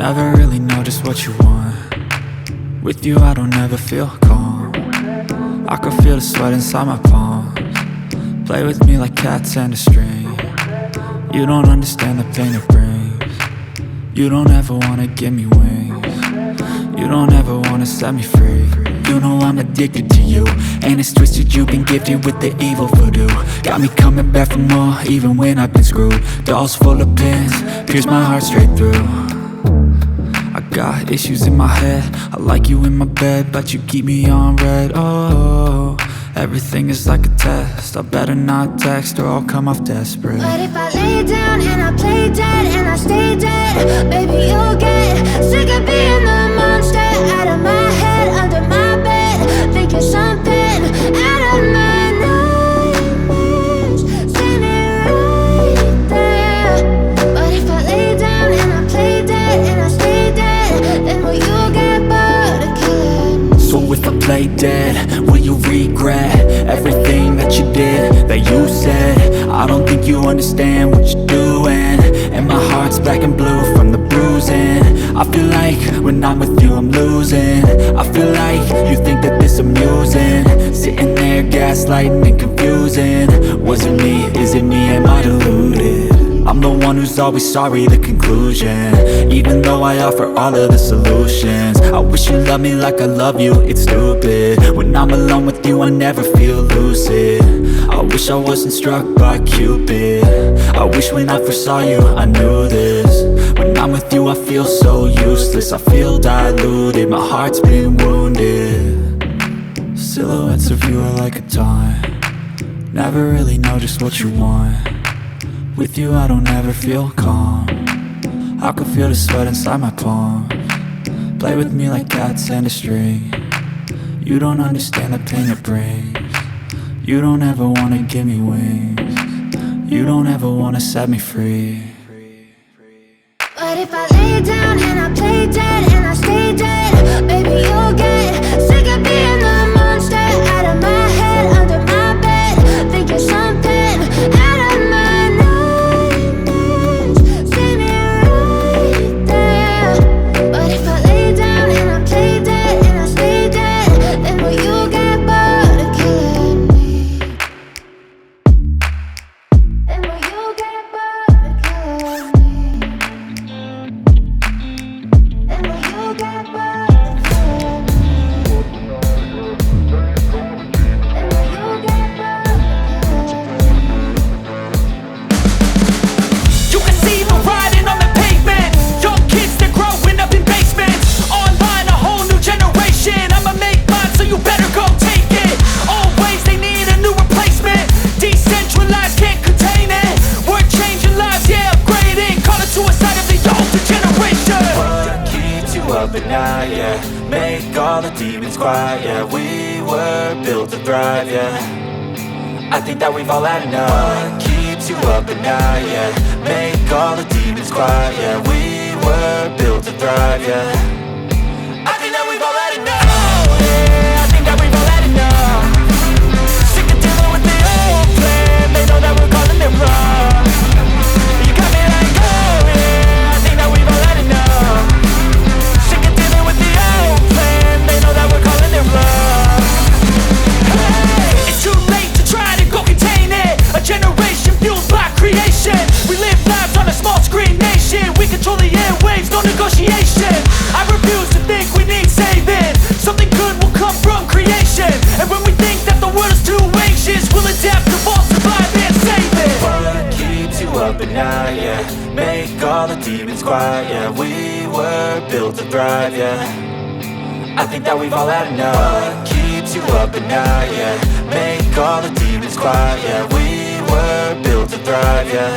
Never really know just what you want. With you I don't ever feel calm. I can feel the sweat inside my palms. Play with me like cats and a string. You don't understand the pain it brings. You don't ever wanna give me wings. You don't ever wanna set me free. You know I'm addicted to you, and it's twisted, you've been gifted with the evil voodoo. Got me coming back for more, even when I've been screwed. Dolls full of pins, pierce my heart straight through. I got issues in my head, I like you in my bed, but you keep me on red. Oh, everything is like a test, I better not text or I'll come off desperate. But if I lay down and I play dead and I stay dead, baby you'll get sick of being the monster out of my head, under my bed, thinking something out of my nightmares, standing right there. But if I lay down and I play dead and I stay dead, then will you get bored of killing me? So if I play dead, will you regret everything that you did, that you said? I don't think you understand what you're doing, and my heart's black and blue from the bruising. I feel like when I'm with you I'm losing. I feel like you think that this amusing, sitting there gaslighting and confusing. Was it me? Is it me? Am I deluded? I'm the one who's always sorry, the conclusion, even though I offer all of the solutions. I wish you loved me like I love you, it's stupid. When I'm alone with you I never feel lucid. I wish I wasn't struck by Cupid. I wish when I first saw you I knew this. When I'm with you I feel so useless, I feel diluted, my heart's been wounded. Silhouettes of you are like a taunt. Never really know just what you want. With you I don't ever feel calm. I can feel the sweat inside my palms. Play with me like cats and a string. You don't understand the pain it brings. You don't ever wanna give me wings. You don't ever wanna set me free. But if I lay down and I play dead and I stay dead, baby you'll get sick of being the monster out of my head, under my bed, thinking something out of my nightmares, standing right there. But if I lay down and I play dead and I stay dead, then will you get bored of killing me? Then will you get bored of killing me? And will you get bored of killing me? And will you get bored of killing me? You can see the writing on the pavement. Young kids, they're growing up in basements. Online, a whole new generation. I'ma make mine, so you better go take it. Always, they need a new replacement. Decentralized, can't contain it. We're changing lives, yeah, upgrading. Call it suicide of the older generation. What keeps you up at night, yeah? Make all the demons quiet, yeah. We were built to thrive, yeah. I think that we've all had enough. What keeps you up at night, yeah? Make all the demons quiet, yeah. We were built to thrive, yeah. I think that we've all had enough. Oh, yeah, I think that we've all had enough. Sick of dealing with the old plan. They know that we're calling it wrong. You got me like, oh yeah, I think that we've all had enough. Sick of dealing with the old plan. They know that we're calling it wrong. Hey, it's too late to try to go contain it. A generation fueled by creation. We live lives on a small screen nation. We control the airwaves, no negotiation. I refuse to think we need saving. Something good will come from creation. And when we think that the world is too anxious, we'll adapt, evolve, survive and save it. What keeps you up at night, yeah? Make all the demons quiet, yeah. We were built to thrive, yeah. I think that we've all had enough. What keeps you up at night, yeah? Make all the demons quiet, yeah. We were built to thrive, yeah.